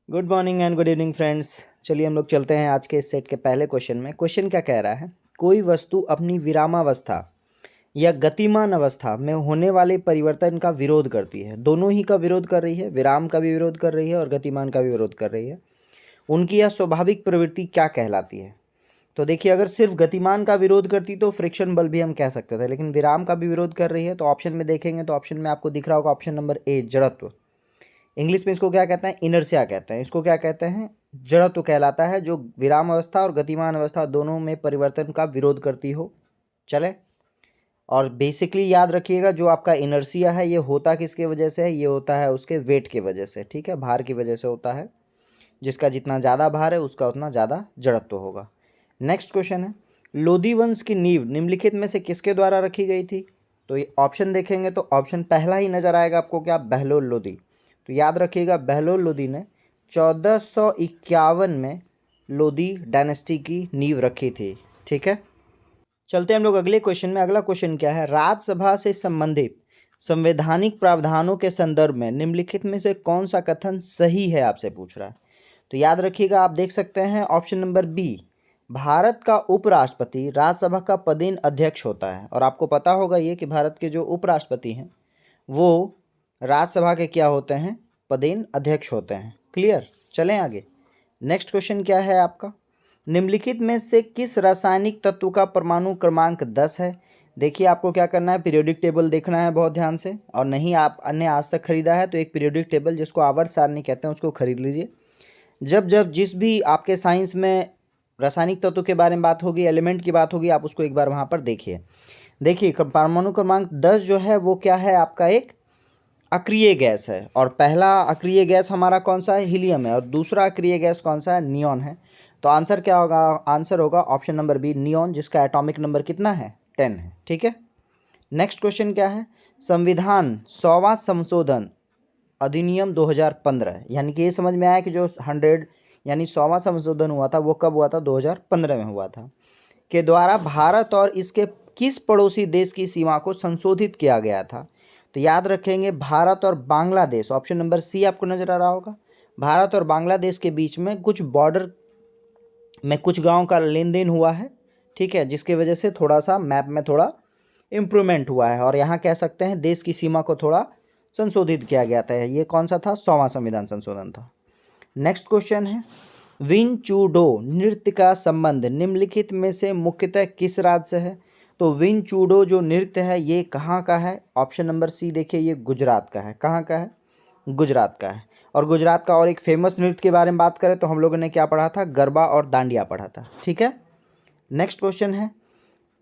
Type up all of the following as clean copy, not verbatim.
Good morning and good evening friends. चलिए हम लोग चलते हैं आज के इस सेट के पहले क्वेश्चन में। क्वेश्चन क्या कह रहा है, कोई वस्तु अपनी विरामावस्था या गतिमान अवस्था में होने वाले परिवर्तन का विरोध करती है। दोनों ही का विरोध कर रही है, विराम का भी विरोध कर रही है और गतिमान का भी विरोध कर रही है। उनकी यह स्वाभाविक प्रवृत्ति क्या कहलाती है? तो देखिए, अगर सिर्फ गतिमान का विरोध करती तो फ्रिक्शन बल भी हम कह सकते थे, लेकिन विराम का भी विरोध कर रही है। तो ऑप्शन में देखेंगे तो ऑप्शन में आपको दिख रहा होगा ऑप्शन नंबर ए, जड़त्व। इंग्लिश में इसको क्या कहते हैं? इनर्शिया कहते हैं। इसको क्या कहते हैं? जड़त्व कहलाता है, जो विराम अवस्था और गतिमान अवस्था दोनों में परिवर्तन का विरोध करती हो। चले, और बेसिकली याद रखिएगा, जो आपका इनर्शिया है ये होता किसके वजह से है? ये होता है उसके वेट की वजह से, ठीक है, भार की वजह से होता है। जिसका जितना ज़्यादा भार है उसका उतना ज़्यादा जड़त्व होगा। नेक्स्ट क्वेश्चन है, लोदी वंश की नींव निम्नलिखित में से किसके द्वारा रखी गई थी? तो ये ऑप्शन देखेंगे तो ऑप्शन पहला ही नजर आएगा आपको, क्या? बहलोल लोदी। तो याद रखिएगा, बहलोल लोदी ने 1451 में लोदी डायनेस्टी की नींव रखी थी। ठीक है, चलते हैं हम लोग अगले क्वेश्चन में। अगला क्वेश्चन क्या है, राज्यसभा से संबंधित संवैधानिक प्रावधानों के संदर्भ में निम्नलिखित में से कौन सा कथन सही है, आपसे पूछ रहा है। तो याद रखिएगा, आप देख सकते हैं ऑप्शन नंबर बी, भारत का उपराष्ट्रपति राज्यसभा का पदेन अध्यक्ष होता है। और आपको पता होगा ये कि भारत के जो उपराष्ट्रपति हैं वो राज्यसभा के क्या होते हैं? पदेन अध्यक्ष होते हैं। क्लियर, चलें आगे। नेक्स्ट क्वेश्चन क्या है आपका, निम्नलिखित में से किस रासायनिक तत्व का परमाणु क्रमांक 10 है? देखिए, आपको क्या करना है, पीरियोडिक टेबल देखना है बहुत ध्यान से, और नहीं आप अन्य आज तक खरीदा है तो एक पीरियोडिक टेबल जिसको आवर्त सारणी कहते हैं उसको खरीद लीजिए। जब जब जिस भी आपके साइंस में रासायनिक तत्व के बारे में बात होगी, एलिमेंट की बात होगी, आप उसको एक बार वहाँ पर देखिए। देखिए, परमाणु क्रमांक 10 जो है वो क्या है आपका? एक अक्रिय गैस है। और पहला अक्रिय गैस हमारा कौन सा है? हीलियम है। और दूसरा अक्रिय गैस कौन सा है? नियॉन है। तो आंसर क्या होगा? आंसर होगा ऑप्शन नंबर बी, नियॉन, जिसका एटॉमिक नंबर कितना है? 10 है। ठीक है, नेक्स्ट क्वेश्चन क्या है, संविधान 100वां संशोधन अधिनियम 2015, यानी कि ये समझ में आया कि जो 100 यानी 100वां संशोधन हुआ था वो कब हुआ था? 2015 में हुआ था, के द्वारा भारत और इसके किस पड़ोसी देश की सीमा को संशोधित किया गया था? तो याद रखेंगे, भारत और बांग्लादेश, ऑप्शन नंबर सी आपको नजर आ रहा होगा। भारत और बांग्लादेश के बीच में कुछ बॉर्डर में कुछ गांव का लेन देन हुआ है, ठीक है, जिसके वजह से थोड़ा सा मैप में थोड़ा इम्प्रूवमेंट हुआ है, और यहाँ कह सकते हैं देश की सीमा को थोड़ा संशोधित किया गया था। ये कौन सा था? 100वां संविधान संशोधन था। नेक्स्ट क्वेश्चन है, विनचूडो नृत्य का संबंध निम्नलिखित में से मुख्यतः किस राज्य से है? तो विनचूडो जो नृत्य है ये कहाँ का है? ऑप्शन नंबर सी देखिए, ये गुजरात का है। कहाँ का है? गुजरात का है। और गुजरात का और एक फेमस नृत्य के बारे में बात करें तो हम लोगों ने क्या पढ़ा था? गरबा और डांडिया पढ़ा था। ठीक है, नेक्स्ट क्वेश्चन है,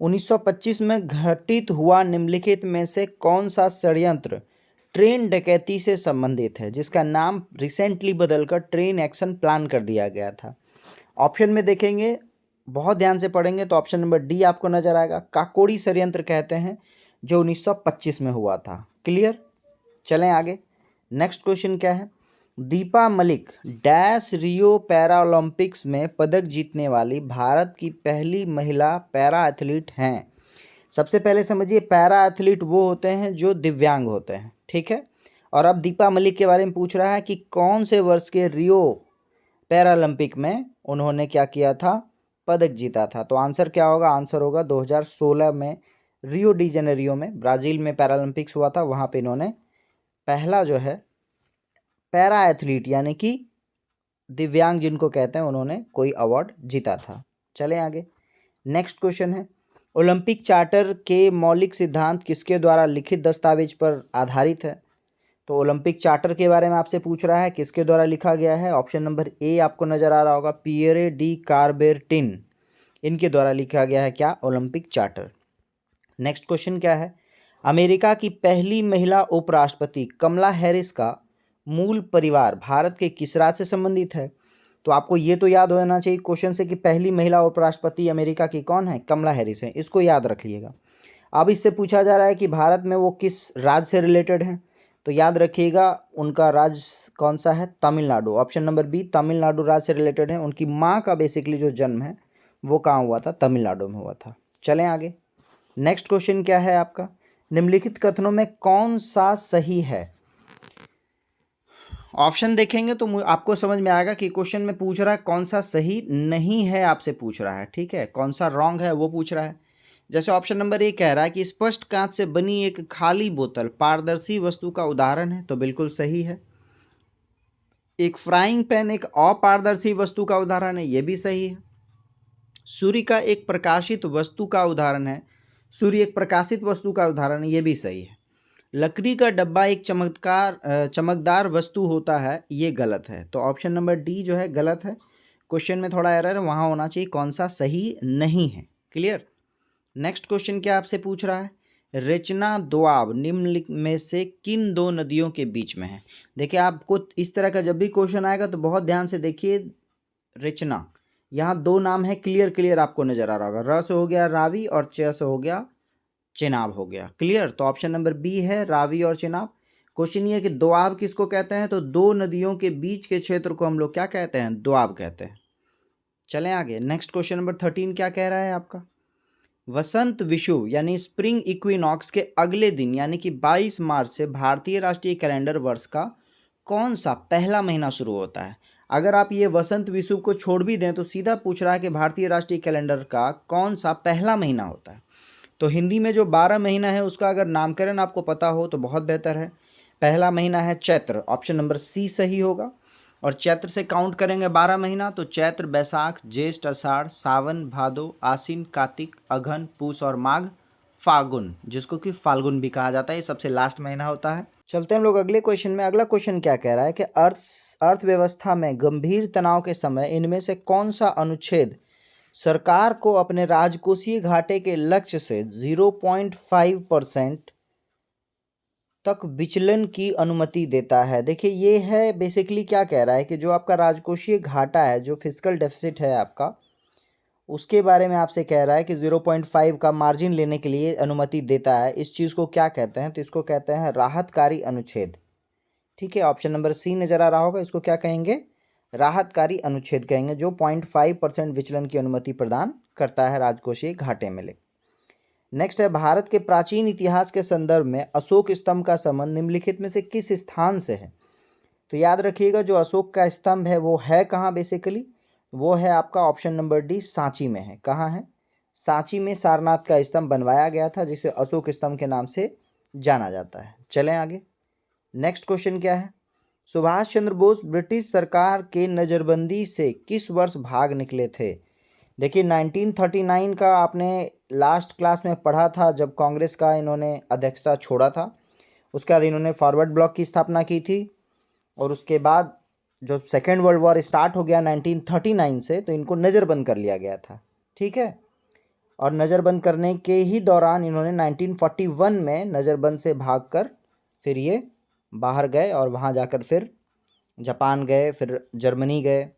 1925 में घटित हुआ निम्नलिखित में से कौन सा षड्यंत्र ट्रेन डकैती से संबंधित है, जिसका नाम रिसेंटली बदलकर ट्रेन एक्शन प्लान कर दिया गया था? ऑप्शन में देखेंगे, बहुत ध्यान से पढ़ेंगे तो ऑप्शन नंबर डी आपको नजर आएगा, काकोड़ी षड्यंत्र कहते हैं, जो 1925 में हुआ था। क्लियर, चलें आगे। नेक्स्ट क्वेश्चन क्या है, दीपा मलिक डैश रियो पैरा ओलंपिक्स में पदक जीतने वाली भारत की पहली महिला पैरा एथलीट हैं। सबसे पहले समझिए, पैरा एथलीट वो होते हैं जो दिव्यांग होते हैं। ठीक है, और अब दीपा मलिक के बारे में पूछ रहा है कि कौन से वर्ष के रियो पैरालंपिक में उन्होंने क्या किया था? पदक जीता था। तो आंसर क्या होगा? आंसर होगा 2016 में रियो डी जेनेरियो में, ब्राज़ील में पैरालंपिक्स हुआ था, वहाँ पे इन्होंने पहला जो है पैरा एथलीट यानी कि दिव्यांग जिनको कहते हैं, उन्होंने कोई अवार्ड जीता था। चलें आगे। नेक्स्ट क्वेश्चन है, ओलंपिक चार्टर के मौलिक सिद्धांत किसके द्वारा लिखित दस्तावेज पर आधारित है? तो ओलंपिक चार्टर के बारे में आपसे पूछ रहा है, किसके द्वारा लिखा गया है? ऑप्शन नंबर ए आपको नजर आ रहा होगा, पियरे डी कार्बेरटिन, इनके द्वारा लिखा गया है क्या? Olympic charter. नेक्स्ट क्वेश्चन क्या है, अमेरिका की पहली महिला उपराष्ट्रपति कमला हैरिस का मूल परिवार भारत के किस राज्य से संबंधित है? तो आपको ये तो याद होना चाहिए क्वेश्चन से कि पहली महिला उपराष्ट्रपति अमेरिका की कौन है? कमला हैरिस है। इसको याद रख लीजिएगा। अब इससे पूछा जा रहा है कि भारत में वो किस राज्य से रिलेटेड हैं, तो याद रखिएगा उनका राज्य कौन सा है? Tamil Nadu. Option number B, Tamil Nadu राज्य से रिलेटेड है। उनकी माँ का बेसिकली जो जन्म है वो कहाँ हुआ था? तमिलनाडु में हुआ था। चलें आगे। नेक्स्ट क्वेश्चन क्या है आपका, निम्नलिखित कथनों में कौन सा सही है? ऑप्शन देखेंगे तो आपको समझ में आएगा कि क्वेश्चन में पूछ रहा है कौन सा सही नहीं है, आपसे पूछ रहा है, ठीक है, कौन सा रॉन्ग है वो पूछ रहा है। जैसे ऑप्शन नंबर ए कह रहा है कि स्पष्ट कांच से बनी एक खाली बोतल पारदर्शी वस्तु का उदाहरण है, तो बिल्कुल सही है। एक फ्राइंग पैन एक अपारदर्शी वस्तु का उदाहरण है, ये भी सही है। सूर्य का एक प्रकाशित वस्तु का उदाहरण है, सूर्य एक प्रकाशित वस्तु का उदाहरण है, ये भी सही है। लकड़ी का डब्बा एक चमकदार वस्तु होता है, ये गलत है। तो ऑप्शन नंबर डी जो है गलत है। क्वेश्चन में थोड़ा एरर है, वहाँ होना चाहिए कौन सा सही नहीं है। क्लियर। नेक्स्ट क्वेश्चन क्या आपसे पूछ रहा है, रचना दोआब निम्नलिखित में से किन दो नदियों के बीच में है। देखिए आपको इस तरह का जब भी क्वेश्चन आएगा तो बहुत ध्यान से देखिए। रचना, यहाँ दो नाम है, क्लियर आपको नजर आ रहा होगा। र से हो गया रावी और च से हो गया चेनाब हो गया। क्लियर। तो ऑप्शन नंबर बी है रावी और चेनाब। क्वेश्चन ये है कि दोआब किसको कहते हैं, तो दो नदियों के बीच के क्षेत्र को हम लोग क्या कहते हैं, दोआब कहते हैं। चलें आगे। नेक्स्ट क्वेश्चन नंबर 13 क्या कह रहा है आपका, वसंत विषुव यानी स्प्रिंग इक्विनॉक्स के अगले दिन यानी कि 22 मार्च से भारतीय राष्ट्रीय कैलेंडर वर्ष का कौन सा पहला महीना शुरू होता है। अगर आप ये वसंत विषुव को छोड़ भी दें तो सीधा पूछ रहा है कि भारतीय राष्ट्रीय कैलेंडर का कौन सा पहला महीना होता है। तो हिंदी में जो 12 महीना है उसका अगर नामकरण आपको पता हो तो बहुत बेहतर है। पहला महीना है चैत्र, ऑप्शन नंबर सी सही होगा। और चैत्र से काउंट करेंगे 12 महीना, तो चैत्र, बैसाख, ज्येष्ठ, आषाढ़, सावन, भादो, आश्विन, कार्तिक, अघन, पूस और माघ, फाल्गुन, जिसको कि फाल्गुन भी कहा जाता है, ये सबसे लास्ट महीना होता है। चलते हैं हम लोग अगले क्वेश्चन में। अगला क्वेश्चन क्या कह रहा है कि अर्थव्यवस्था में गंभीर तनाव के समय इनमें से कौन सा अनुच्छेद सरकार को अपने राजकोषीय घाटे के लक्ष्य से 0.5% तक विचलन की अनुमति देता है। देखिए ये है बेसिकली क्या कह रहा है कि जो आपका राजकोषीय घाटा है, जो फिस्कल डेफिसिट है आपका, उसके बारे में आपसे कह रहा है कि 0.5 का मार्जिन लेने के लिए अनुमति देता है। इस चीज़ को क्या कहते हैं, तो इसको कहते हैं राहतकारी अनुच्छेद। ठीक है, ऑप्शन नंबर सी नज़र आ रहा होगा, इसको क्या कहेंगे, राहतकारी अनुच्छेद कहेंगे, जो 0.5% विचलन की अनुमति प्रदान करता है राजकोषीय घाटे में ले। नेक्स्ट है, भारत के प्राचीन इतिहास के संदर्भ में अशोक स्तंभ का संबंध निम्नलिखित में से किस स्थान से है। तो याद रखिएगा जो अशोक का स्तंभ है वो है कहाँ, बेसिकली वो है आपका ऑप्शन नंबर डी सांची में है। कहाँ है, सांची में सारनाथ का स्तंभ बनवाया गया था जिसे अशोक स्तंभ के नाम से जाना जाता है। चलें आगे। नेक्स्ट क्वेश्चन क्या है, सुभाष चंद्र बोस ब्रिटिश सरकार के नज़रबंदी से किस वर्ष भाग निकले थे। देखिए 1939 का आपने लास्ट क्लास में पढ़ा था, जब कांग्रेस का इन्होंने अध्यक्षता छोड़ा था। उसके बाद इन्होंने फॉरवर्ड ब्लॉक की स्थापना की थी, और उसके बाद जब सेकेंड वर्ल्ड वॉर स्टार्ट हो गया 1939 से, तो इनको नज़रबंद कर लिया गया था। ठीक है, और नज़रबंद करने के ही दौरान इन्होंने 1941 में नज़रबंद से भागकर फिर ये बाहर गए, और वहाँ जाकर फिर जापान गए, फिर जर्मनी गए,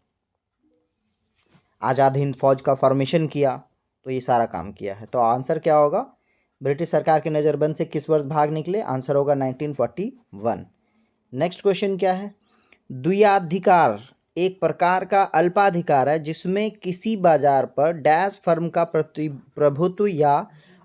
आज़ाद हिंद फौज का फॉर्मेशन किया, तो ये सारा काम किया है। तो आंसर क्या होगा, ब्रिटिश सरकार के नज़रबंद से किस वर्ष भाग निकले, आंसर होगा 1941। नेक्स्ट क्वेश्चन क्या है, द्वियाधिकार एक प्रकार का अल्पाधिकार है जिसमें किसी बाजार पर डैश फर्म का प्रभुत्व या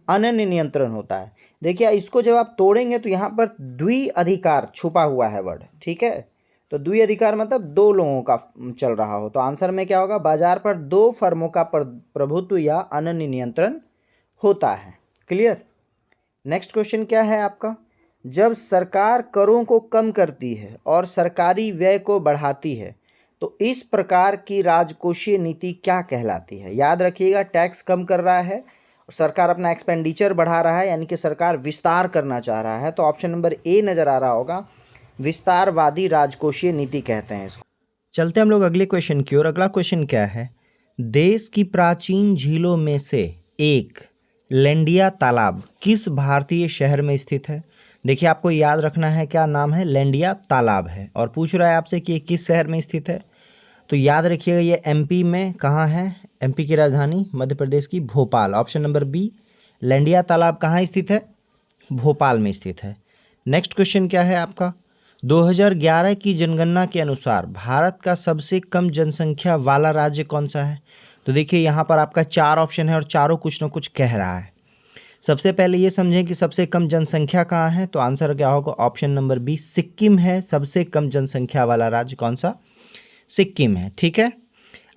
अनन्य नियंत्रण होता है। देखिए इसको जब आप तोड़ेंगे तो यहाँ पर द्विअधिकार छुपा हुआ है वर्ड। ठीक है, तो द्विअधिकार मतलब दो लोगों का चल रहा हो, तो आंसर में क्या होगा, बाजार पर दो फर्मों का प्रभुत्व या अनन्य नियंत्रण होता है। क्लियर। नेक्स्ट क्वेश्चन क्या है आपका, जब सरकार करों को कम करती है और सरकारी व्यय को बढ़ाती है तो इस प्रकार की राजकोषीय नीति क्या कहलाती है। याद रखिएगा, टैक्स कम कर रहा है और सरकार अपना एक्सपेंडिचर बढ़ा रहा है, यानी कि सरकार विस्तार करना चाह रहा है, तो ऑप्शन नंबर ए नज़र आ रहा होगा, विस्तारवादी राजकोषीय नीति कहते हैं इसको। चलते हम लोग अगले क्वेश्चन की ओर। अगला क्वेश्चन क्या है, देश की प्राचीन झीलों में से एक लेंडिया तालाब किस भारतीय शहर में स्थित है। देखिए आपको याद रखना है क्या नाम है, लेंडिया तालाब है, और पूछ रहा है आपसे कि किस शहर में स्थित है। तो याद रखिएगा ये एमपी में कहाँ है, एमपी की राजधानी मध्य प्रदेश की भोपाल। ऑप्शन नंबर बी, लेंडिया तालाब कहाँ स्थित है, भोपाल में स्थित है। नेक्स्ट क्वेश्चन क्या है आपका, 2011 की जनगणना के अनुसार भारत का सबसे कम जनसंख्या वाला राज्य कौन सा है। तो देखिए यहाँ पर आपका चार ऑप्शन है और चारों कुछ न कुछ कह रहा है। सबसे पहले ये समझें कि सबसे कम जनसंख्या कहाँ है, तो आंसर क्या होगा, ऑप्शन नंबर बी सिक्किम है। सबसे कम जनसंख्या वाला राज्य कौन सा, सिक्किम है। ठीक है,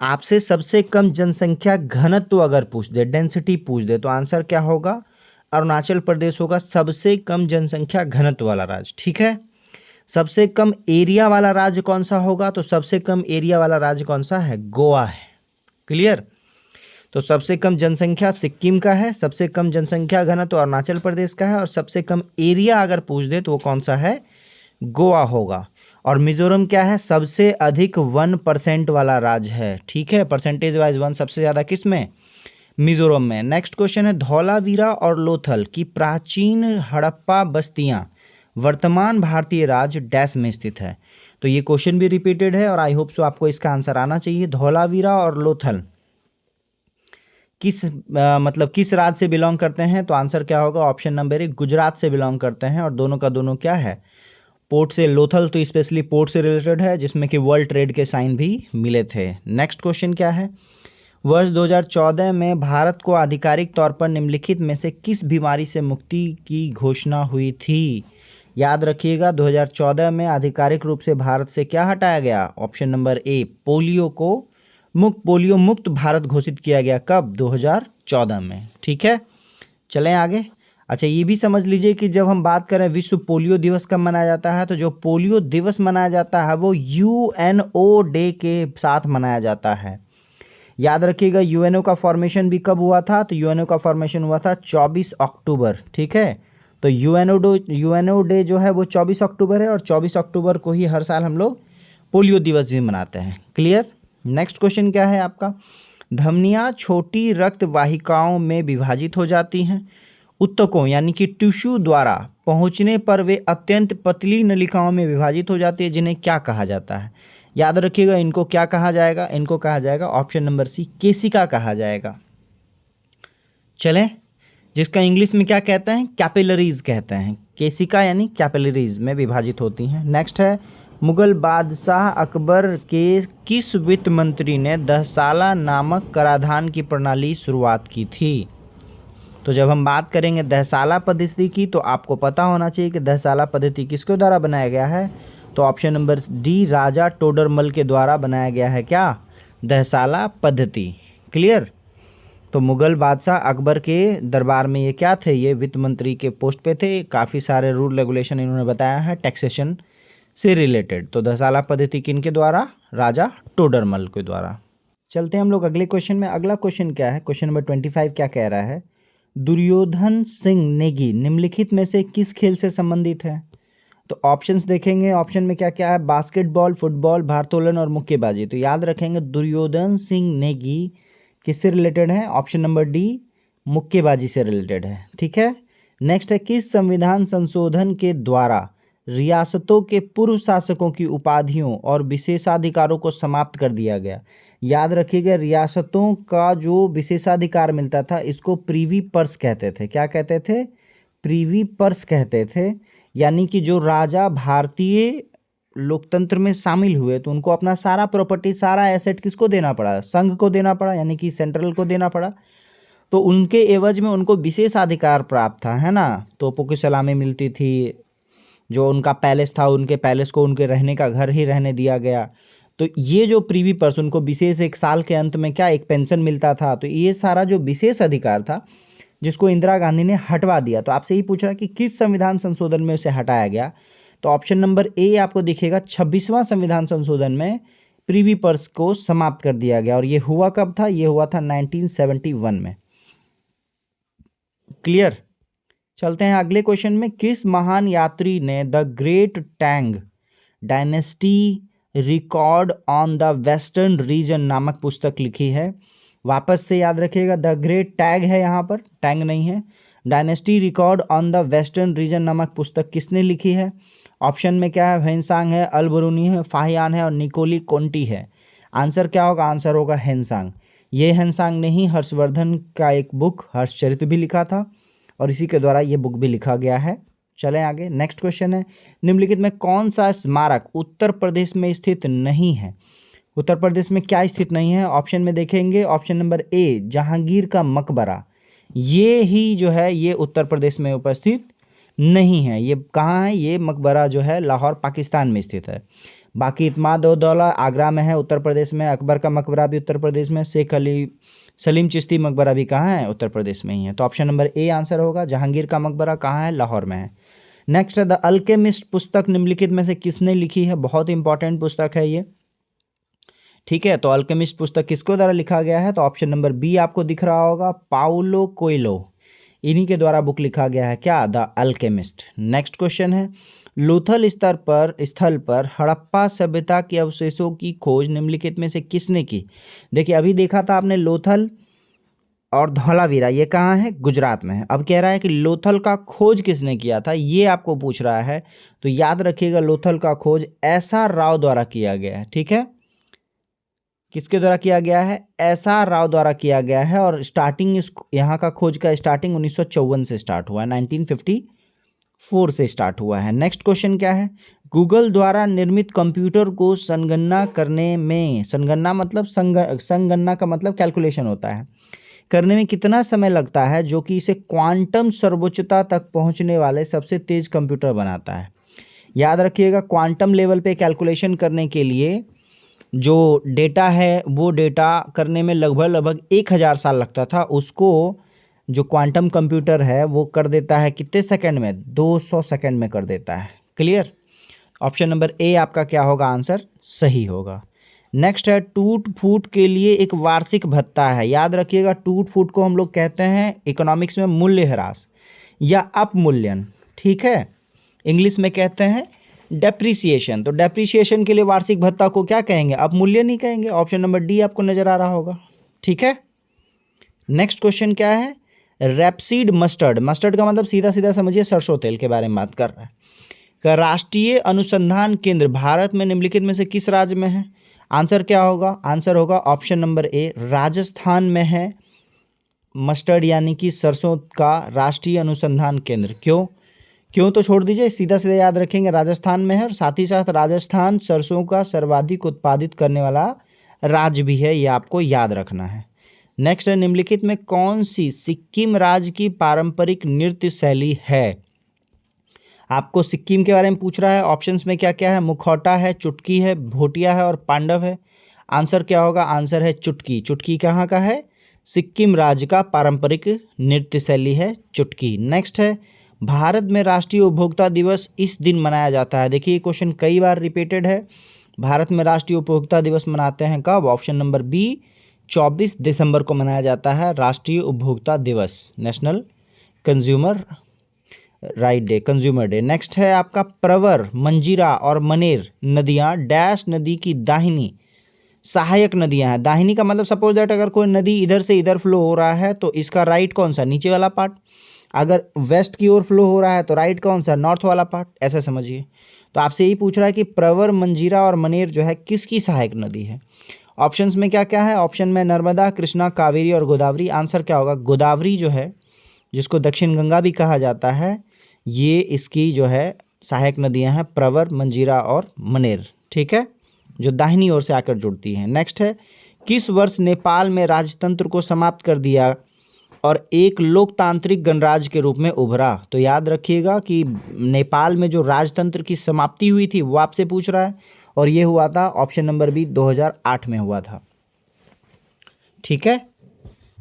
आपसे सबसे कम जनसंख्या घनत्व अगर पूछ दे, डेंसिटी पूछ दे, तो आंसर क्या होगा, अरुणाचल प्रदेश होगा सबसे कम जनसंख्या घनत्व वाला राज्य। ठीक है, सबसे कम एरिया वाला राज्य कौन सा होगा, तो सबसे कम एरिया वाला राज्य कौन सा है, गोवा है। क्लियर, तो सबसे कम जनसंख्या सिक्किम का है, सबसे कम जनसंख्या घनत्व अरुणाचल प्रदेश का है, और सबसे कम एरिया अगर पूछ दे तो वो कौन सा है, गोवा होगा। और मिजोरम क्या है, सबसे अधिक 1% वाला राज्य है। ठीक है, परसेंटेज वाइज 1 सबसे ज़्यादा किस में, मिजोरम में। नेक्स्ट क्वेश्चन है, धौलावीरा और लोथल की प्राचीन हड़प्पा बस्तियां वर्तमान भारतीय राज्य डैश में स्थित है। तो ये क्वेश्चन भी रिपीटेड है और आई होप सो आपको इसका आंसर आना चाहिए। धौलावीरा और लोथल मतलब किस राज्य से बिलोंग करते हैं, तो आंसर क्या होगा, ऑप्शन नंबर 1 गुजरात से बिलोंग करते हैं। और दोनों का दोनों क्या है, पोर्ट से, लोथल तो स्पेशली पोर्ट से रिलेटेड है, जिसमें कि वर्ल्ड ट्रेड के साइन भी मिले थे। नेक्स्ट क्वेश्चन क्या है, वर्ष 2014 में भारत को आधिकारिक तौर पर निम्नलिखित में से किस बीमारी से मुक्ति की घोषणा हुई थी। याद रखिएगा, 2014 में आधिकारिक रूप से भारत से क्या हटाया गया, ऑप्शन नंबर ए पोलियो को पोलियो मुक्त भारत घोषित किया गया। कब, 2014 में। ठीक है, चलें आगे। अच्छा, ये भी समझ लीजिए कि जब हम बात करें विश्व पोलियो दिवस कब मनाया जाता है, तो जो पोलियो दिवस मनाया जाता है वो यूएनओ डे के साथ मनाया जाता है। याद रखिएगा, यूएनओ का फॉर्मेशन भी कब हुआ था, तो यूएनओ का फॉर्मेशन हुआ था 24 अक्टूबर। ठीक है, तो यूएनओ डे जो है वो 24 अक्टूबर है, और 24 अक्टूबर को ही हर साल हम लोग पोलियो दिवस भी मनाते हैं। क्लियर। नेक्स्ट क्वेश्चन क्या है आपका, धमनियाँ छोटी रक्त वाहिकाओं में विभाजित हो जाती हैं, उत्तकों यानी कि टिश्यू द्वारा पहुंचने पर वे अत्यंत पतली नलिकाओं में विभाजित हो जाती है, जिन्हें क्या कहा जाता है। याद रखिएगा, इनको क्या कहा जाएगा, इनको कहा जाएगा ऑप्शन नंबर सी केशिका कहा जाएगा। चलें, जिसका इंग्लिश में क्या कहते हैं, कैपिलरीज कहते हैं। केशिका यानी कैपिलरीज में विभाजित होती हैं। नेक्स्ट है, मुगल बादशाह अकबर के किस वित्त मंत्री ने दहसाला नामक कराधान की प्रणाली शुरुआत की थी। तो जब हम बात करेंगे दहसाला पद्धति की, तो आपको पता होना चाहिए कि दहसाला पद्धति किसके द्वारा बनाया गया है, तो ऑप्शन नंबर डी राजा टोडरमल के द्वारा बनाया गया है। क्या, दहसाला पद्धति। क्लियर। तो मुगल बादशाह अकबर के दरबार में ये क्या थे, ये वित्त मंत्री के पोस्ट पे थे। काफ़ी सारे रूल रेगुलेशन इन्होंने बताया है टैक्सेशन से रिलेटेड। तो दहसाला पद्धति किनके द्वारा, राजा टोडरमल के द्वारा। चलते हैं हम लोग अगले क्वेश्चन में। अगला क्वेश्चन क्या है, क्वेश्चन नंबर 25 क्या कह रहा है, दुर्योधन सिंह नेगी निम्नलिखित में से किस खेल से संबंधित है। तो ऑप्शंस देखेंगे, ऑप्शन में क्या क्या है, बास्केटबॉल, फुटबॉल, भारोत्तोलन और मुक्केबाजी। तो याद रखेंगे, दुर्योधन सिंह नेगी किससे रिलेटेड है, ऑप्शन नंबर डी मुक्केबाजी से रिलेटेड है। ठीक है। नेक्स्ट है, किस संविधान संशोधन के द्वारा रियासतों के पूर्व शासकों की उपाधियों और विशेषाधिकारों को समाप्त कर दिया गया। याद रखिएगा, रियासतों का जो विशेषाधिकार मिलता था इसको प्रीवी पर्स कहते थे। क्या कहते थे, प्रीवी पर्स कहते थे। यानी कि जो राजा भारतीय लोकतंत्र में शामिल हुए तो उनको अपना सारा प्रॉपर्टी, सारा एसेट किसको देना पड़ा, संघ को देना पड़ा, यानी कि सेंट्रल को देना पड़ा। तो उनके एवज में उनको विशेषाधिकार प्राप्त था, है ना। तोपों की सलामी मिलती थी, जो उनका पैलेस था उनके पैलेस को उनके रहने का घर ही रहने दिया गया। तो ये जो प्रीवी पर्स, उनको विशेष एक साल के अंत में क्या, एक पेंशन मिलता था। तो ये सारा जो विशेष अधिकार था जिसको इंदिरा गांधी ने हटवा दिया। तो आपसे यही पूछ रहा कि किस संविधान संशोधन में उसे हटाया गया। तो ऑप्शन नंबर ए आपको दिखेगा, 26वां संविधान संशोधन में प्रीवी पर्स को समाप्त कर दिया गया। और ये हुआ कब था, ये हुआ था 1971 में। क्लियर। चलते हैं अगले क्वेश्चन में, किस महान यात्री ने the great Tang dynasty record on the western region नामक पुस्तक लिखी है। वापस से याद रखिएगा, द ग्रेट टैग है, यहाँ पर टैंग नहीं है। Dynasty record on the western region नामक पुस्तक किसने लिखी है। ऑप्शन में क्या है, हेनसांग है, अल-बरूनी है, फाहियान है और निकोली कोंटी है। आंसर क्या होगा, आंसर होगा हेनसांग। ये हेनसांग ने ही हर्षवर्धन का एक बुक हर्षचरित्र भी लिखा था और इसी के द्वारा ये बुक भी लिखा गया है। चलें आगे। नेक्स्ट क्वेश्चन है, निम्नलिखित में कौन सा स्मारक उत्तर प्रदेश में स्थित नहीं है। उत्तर प्रदेश में क्या स्थित नहीं है, ऑप्शन में देखेंगे, ऑप्शन नंबर ए जहांगीर का मकबरा, ये ही जो है ये उत्तर प्रदेश में उपस्थित नहीं है। ये कहाँ है? ये मकबरा जो है लाहौर पाकिस्तान में स्थित है। बाकी इत्माद-उद-दौला आगरा में है, उत्तर प्रदेश में। अकबर का मकबरा भी उत्तर प्रदेश में। शेख अली सलीम चिश्ती मकबरा भी कहाँ है? उत्तर प्रदेश में ही है। तो ऑप्शन नंबर ए आंसर होगा। जहांगीर का मकबरा कहाँ है? लाहौर में है। नेक्स्ट है द अल्केमिस्ट पुस्तक निम्नलिखित में से किसने लिखी है? बहुत इंपॉर्टेंट पुस्तक है ये, ठीक है। तो अल्केमिस्ट पुस्तक किसको द्वारा लिखा गया है? तो ऑप्शन नंबर बी आपको दिख रहा होगा, पाउलो कोएल्हो, इन्हीं के द्वारा बुक लिखा गया है। क्या? The alchemist. नेक्स्ट क्वेश्चन है, लोथल स्थल पर हड़प्पा सभ्यता के अवशेषों की खोज निम्नलिखित में से किसने की? देखिए अभी देखा था आपने लोथल और धौलावीरा, ये कहाँ है? गुजरात में है। अब कह रहा है कि लोथल का खोज किसने किया था, ये आपको पूछ रहा है। तो याद रखिएगा लोथल का खोज एसआर राव द्वारा किया गया है, ठीक है। किसके द्वारा किया गया है? एसआर राव द्वारा किया गया है। और स्टार्टिंग इस यहाँ का खोज का स्टार्टिंग 1954 से स्टार्ट हुआ है, 1954 से स्टार्ट हुआ है। नेक्स्ट क्वेश्चन क्या है, गूगल द्वारा निर्मित कंप्यूटर को संगणना करने में, संगणना मतलब संगणना का मतलब कैलकुलेशन होता है, करने में कितना समय लगता है, जो कि इसे क्वांटम सर्वोच्चता तक पहुंचने वाले सबसे तेज कंप्यूटर बनाता है? याद रखिएगा क्वांटम लेवल पे कैलकुलेशन करने के लिए जो डेटा है वो डेटा करने में लगभग 1000 साल लगता था, उसको जो क्वांटम कंप्यूटर है वो कर देता है कितने सेकंड में? 200 सेकंड में कर देता है। क्लियर? ऑप्शन नंबर ए आपका क्या होगा? आंसर सही होगा। नेक्स्ट है, टूट फूट के लिए एक वार्षिक भत्ता है। याद रखिएगा टूट फूट को हम लोग कहते हैं इकोनॉमिक्स में मूल्य ह्रास या अपमूल्यन, ठीक है। इंग्लिश में कहते हैं डेप्रिसिएशन। तो डेप्रिसिएशन के लिए वार्षिक भत्ता को क्या कहेंगे? अपमूल्यन ही कहेंगे। ऑप्शन नंबर डी आपको नजर आ रहा होगा, ठीक है। नेक्स्ट क्वेश्चन क्या है, रैपसीड मस्टर्ड, मस्टर्ड का मतलब सीधा सीधा समझिए सरसों तेल के बारे में बात कर रहा है, का राष्ट्रीय अनुसंधान केंद्र भारत में निम्नलिखित में से किस राज्य में है? आंसर क्या होगा? आंसर होगा ऑप्शन नंबर ए, राजस्थान में है मस्टर्ड यानी कि सरसों का राष्ट्रीय अनुसंधान केंद्र। क्यों तो छोड़ दीजिए, सीधा सीधा याद रखेंगे राजस्थान में है। और साथ ही साथ राजस्थान सरसों का सर्वाधिक उत्पादित करने वाला राज्य भी है, ये आपको याद रखना है। नेक्स्ट है, निम्नलिखित में कौन सी सिक्किम राज्य की पारंपरिक नृत्य शैली है? आपको सिक्किम के बारे में पूछ रहा है। ऑप्शंस में क्या क्या है? मुखौटा है, चुटकी है, भोटिया है और पांडव है। आंसर क्या होगा? आंसर है चुटकी। चुटकी कहाँ का है? सिक्किम राज्य का पारंपरिक नृत्य शैली है चुटकी। नेक्स्ट है, भारत में राष्ट्रीय उपभोक्ता दिवस इस दिन मनाया जाता है। देखिए क्वेश्चन कई बार रिपीटेड है। भारत में राष्ट्रीय उपभोक्ता दिवस मनाते हैं कब? ऑप्शन नंबर बी, 24 दिसंबर को मनाया जाता है राष्ट्रीय उपभोक्ता दिवस, national consumer right day, consumer day. Next है आपका, प्रवर, मंजीरा और मनेर नदियाँ डैश नदी की दाहिनी सहायक नदियाँ हैं। दाहिनी का मतलब सपोज दैट अगर कोई नदी इधर से इधर फ्लो हो रहा है तो इसका राइट कौन सा? नीचे वाला पार्ट। अगर वेस्ट की ओर फ्लो हो रहा है तो राइट कौन सा? नॉर्थ वाला पार्ट। ऐसा समझिए। तो आपसे यही पूछ रहा है कि प्रवर, मंजीरा और मनेर जो है किसकी सहायक नदी है? ऑप्शंस में क्या क्या है? ऑप्शन में नर्मदा, कृष्णा, कावेरी और गोदावरी। आंसर क्या होगा? गोदावरी जो है, जिसको दक्षिण गंगा भी कहा जाता है, ये इसकी जो है सहायक नदियां हैं प्रवर, मंजीरा और मनेर, ठीक है, जो दाहिनी ओर से आकर जुड़ती हैं। नेक्स्ट है, किस वर्ष नेपाल में राजतंत्र को समाप्त कर दिया और एक लोकतांत्रिक गणराज्य के रूप में उभरा? तो याद रखिएगा कि नेपाल में जो राजतंत्र की समाप्ति हुई थी वो आपसे पूछ रहा है, और ये हुआ था ऑप्शन नंबर बी 2008 में हुआ था, ठीक है।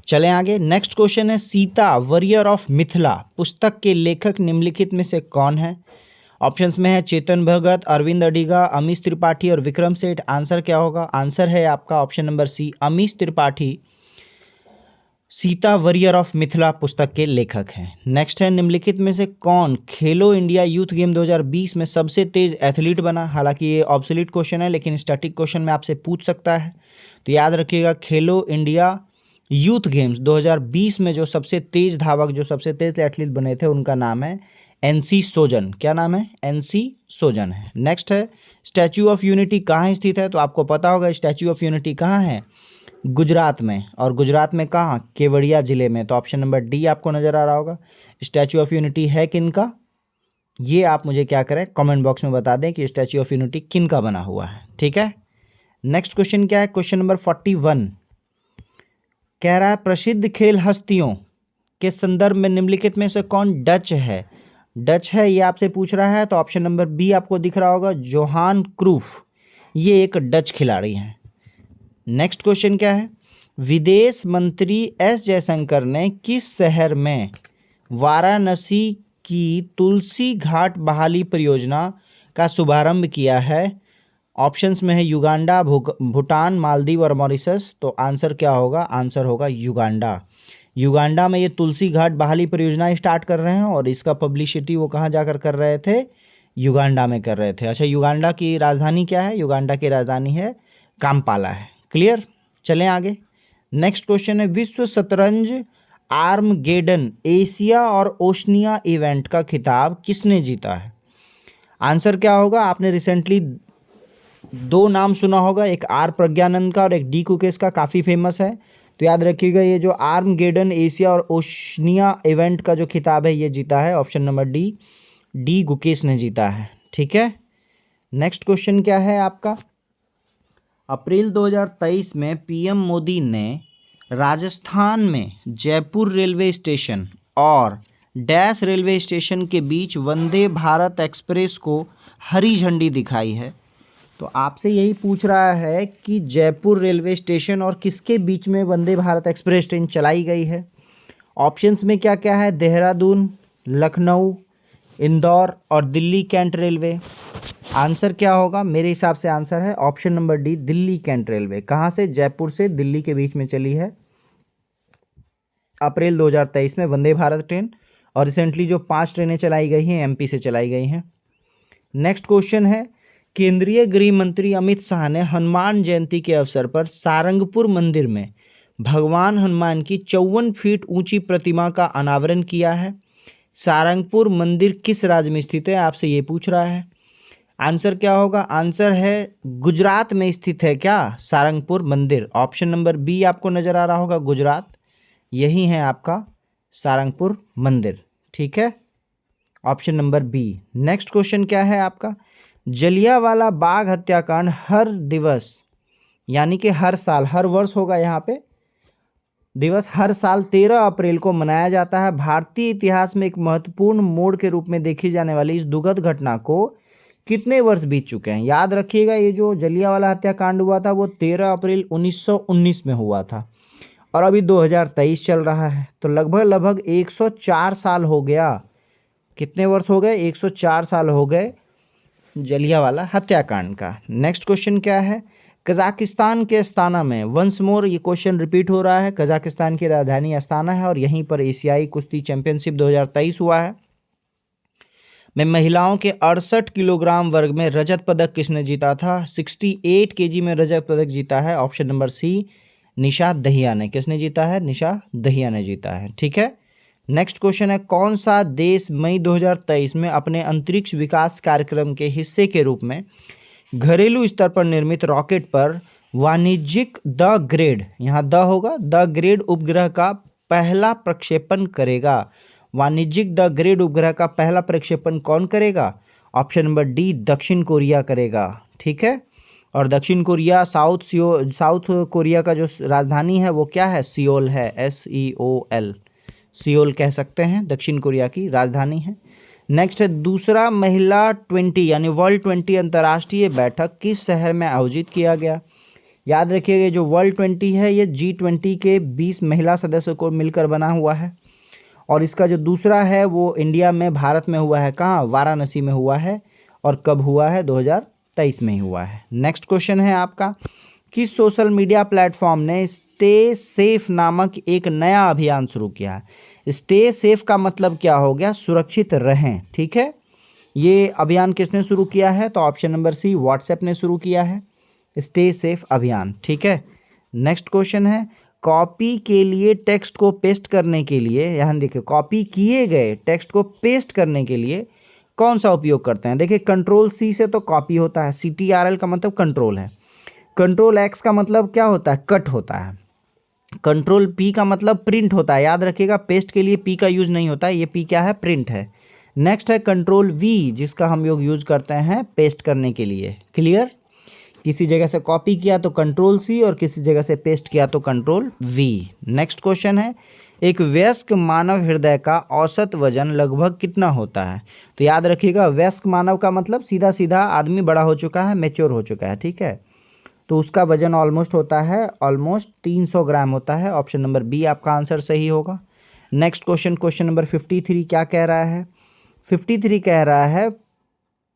चलें आगे। नेक्स्ट क्वेश्चन है, सीता वॉरियर ऑफ मिथिला पुस्तक के लेखक निम्नलिखित में से कौन है? ऑप्शंस में है चेतन भगत, अरविंद अडिगा, अमीश त्रिपाठी और विक्रम सेठ। आंसर क्या होगा? आंसर है आपका option number C, Amish Tripathi Sita warrior of Mithila पुस्तक के लेखक हैं। नेक्स्ट है, निम्नलिखित में से कौन खेलो इंडिया यूथ गेम 2020 में सबसे तेज एथलीट बना? हालांकि ये ऑब्सोलीट क्वेश्चन है लेकिन स्टैटिक क्वेश्चन में आपसे पूछ सकता है, तो याद रखिएगा खेलो इंडिया यूथ गेम्स 2020 में जो सबसे तेज धावक, जो सबसे तेज एथलीट बने थे, उनका नाम है एनसी सोजन। क्या नाम है? एनसी सोजन है। नेक्स्ट है, स्टैच्यू ऑफ यूनिटी कहाँ स्थित है? तो आपको पता होगा स्टैच्यू ऑफ यूनिटी कहाँ है? गुजरात में। और गुजरात में कहाँ? केवड़िया जिले में। तो ऑप्शन नंबर डी आपको नजर आ रहा होगा। स्टैच्यू ऑफ यूनिटी है किन का? ये आप मुझे क्या करें, कमेंट बॉक्स में बता दें कि स्टैच्यू ऑफ यूनिटी किन का बना हुआ है, ठीक है। नेक्स्ट क्वेश्चन क्या है? क्वेश्चन नंबर 41 कह रहा है, प्रसिद्ध खेल हस्तियों के संदर्भ में निम्नलिखित में से कौन डच है? डच है ये आपसे पूछ रहा है, तो ऑप्शन नंबर बी आपको दिख रहा होगा, जोहान क्रूफ, ये एक डच खिलाड़ी हैं। नेक्स्ट क्वेश्चन क्या है? विदेश मंत्री एस जयशंकर ने किस शहर में वाराणसी की तुलसी घाट बहाली परियोजना का शुभारंभ किया है? ऑप्शंस में है युगांडा, भूटान, मालदीव और मॉरिशस। तो आंसर क्या होगा? आंसर होगा युगांडा। युगांडा में ये तुलसी घाट बहाली परियोजना स्टार्ट कर रहे हैं और इसका पब्लिसिटी वो कहाँ जाकर कर रहे थे? युगांडा में कर रहे थे। अच्छा, युगांडा की राजधानी क्या है? युगांडा की राजधानी है काम्पाला है। क्लियर? चलें आगे। नेक्स्ट क्वेश्चन है, विश्व शतरंज आर्मगेडन एशिया और ओशनिया इवेंट का खिताब किसने जीता है? आंसर क्या होगा? आपने रिसेंटली दो नाम सुना होगा, एक आर प्रज्ञानंद का और एक डी कुकेश का, काफ़ी फेमस है। तो याद रखिएगा, ये जो आर्मगेडन एशिया और ओशनिया इवेंट का जो खिताब है ये जीता है ऑप्शन नंबर डी गुकेश ने जीता है। ठीक है। नेक्स्ट क्वेश्चन क्या है आपका? अप्रैल 2023 में पीएम मोदी ने राजस्थान में जयपुर रेलवे स्टेशन और डैश रेलवे स्टेशन के बीच वंदे भारत एक्सप्रेस को हरी झंडी दिखाई है। तो आपसे यही पूछ रहा है कि जयपुर रेलवे स्टेशन और किसके बीच में वंदे भारत एक्सप्रेस ट्रेन चलाई गई है? ऑप्शंस में क्या क्या है? देहरादून, लखनऊ, इंदौर और दिल्ली कैंट रेलवे। आंसर क्या होगा? मेरे हिसाब से आंसर है option number D, Delhi cantt railway. कहाँ से? जयपुर से दिल्ली के बीच में चली है अप्रैल 2023 में वंदे भारत ट्रेन, और रिसेंटली जो 5 ट्रेनें चलाई गई हैं एमपी से चलाई गई हैं। नेक्स्ट क्वेश्चन है, केंद्रीय गृह मंत्री अमित शाह ने हनुमान जयंती के अवसर पर सारंगपुर मंदिर में भगवान हनुमान की 54 फीट ऊंची प्रतिमा का अनावरण किया है। सारंगपुर मंदिर किस राज्य में स्थित है? आपसे ये पूछ रहा है। आंसर क्या होगा? आंसर है गुजरात में स्थित है क्या सारंगपुर मंदिर? ऑप्शन नंबर बी आपको नजर आ रहा होगा, गुजरात, यही है आपका सारंगपुर मंदिर। ठीक है, option number B. Next question क्या है आपका? जलियांवाला बाग हत्याकांड हर दिवस, यानी कि हर साल, हर वर्ष होगा यहाँ पे दिवस, हर साल 13 अप्रैल को मनाया जाता है। भारतीय इतिहास में एक महत्वपूर्ण मोड़ के रूप में देखी जाने वाली इस दुखद घटना को कितने वर्ष बीत चुके हैं? याद रखिएगा, ये जो जलियांवाला हत्याकांड हुआ था वो 13 अप्रैल 1919 में हुआ था और अभी 2023 चल रहा है, तो लगभग 104 साल हो गया। कितने वर्ष हो गए? 104 साल हो गए जलियांवाला हत्याकांड का। नेक्स्ट क्वेश्चन क्या है? कजाकिस्तान के अस्ताना में, वंस मोर ये क्वेश्चन रिपीट हो रहा है, कजाकिस्तान की राजधानी अस्ताना है और यहीं पर एशियाई कुश्ती चैंपियनशिप 2023 हुआ है। में महिलाओं के 68 किलोग्राम वर्ग में रजत पदक किसने जीता था? 68 केजी में रजत पदक जीता है ऑप्शन नंबर सी, निशा दहिया ने। किसने जीता है? निशा दहिया ने जीता है। ठीक है। नेक्स्ट क्वेश्चन है, कौन सा देश मई 2023 में अपने अंतरिक्ष विकास कार्यक्रम के हिस्से के रूप में घरेलू स्तर पर निर्मित रॉकेट पर वाणिज्यिक द ग्रेड, यहाँ द होगा, द ग्रेड उपग्रह का पहला प्रक्षेपण करेगा? वाणिज्यिक द ग्रेड उपग्रह का पहला प्रक्षेपण कौन करेगा? ऑप्शन नंबर डी, दक्षिण कोरिया करेगा। ठीक है। और दक्षिण कोरिया, साउथ कोरिया का जो राजधानी है वो क्या है? सियोल है, SEOL, सियोल कह सकते हैं, दक्षिण कोरिया की राजधानी है। नेक्स्ट है, दूसरा महिला 20 यानी वर्ल्ड 20 अंतर्राष्ट्रीय बैठक किस शहर में आयोजित किया गया? याद रखिएगा, जो वर्ल्ड 20 है ये G20 के 20 महिला सदस्यों को मिलकर बना हुआ है और इसका जो दूसरा है वो इंडिया में, भारत में हुआ है। कहाँ? वाराणसी में हुआ है। और कब हुआ है? 2023 में ही हुआ है। नेक्स्ट क्वेश्चन है आपका, किस सोशल मीडिया प्लेटफॉर्म ने स्टे सेफ नामक एक नया अभियान शुरू किया है? स्टे सेफ का मतलब क्या हो गया? सुरक्षित रहें। ठीक है। ये अभियान किसने शुरू किया है? तो ऑप्शन नंबर सी, व्हाट्सएप ने शुरू किया है स्टे सेफ अभियान। ठीक है। नेक्स्ट क्वेश्चन है, कॉपी के लिए टेक्स्ट को पेस्ट करने के लिए, यहाँ देखिए, कॉपी किए गए टेक्स्ट को पेस्ट करने के लिए कौन सा उपयोग करते हैं? देखिए, कंट्रोल C से तो कॉपी होता है, CTRL का मतलब कंट्रोल है, कंट्रोल X का मतलब क्या होता है? कट होता है, कंट्रोल P का मतलब प्रिंट होता है। याद रखिएगा, पेस्ट के लिए P का यूज नहीं होता है, ये P क्या है? प्रिंट है। नेक्स्ट है कंट्रोल V, जिसका हम लोग यूज करते हैं पेस्ट करने के लिए। क्लियर? किसी जगह से कॉपी किया तो कंट्रोल सी और किसी जगह से पेस्ट किया तो कंट्रोल वी। नेक्स्ट क्वेश्चन है, एक वयस्क मानव हृदय का औसत वजन लगभग कितना होता है? तो याद रखिएगा, वयस्क मानव का मतलब सीधा सीधा आदमी बड़ा हो चुका है, मैच्योर हो चुका है, ठीक है। तो उसका वजन ऑलमोस्ट होता है 300 ग्राम होता है। ऑप्शन नंबर बी आपका आंसर सही होगा। नेक्स्ट क्वेश्चन, क्वेश्चन नंबर 53 क्या कह रहा है? 53 कह रहा है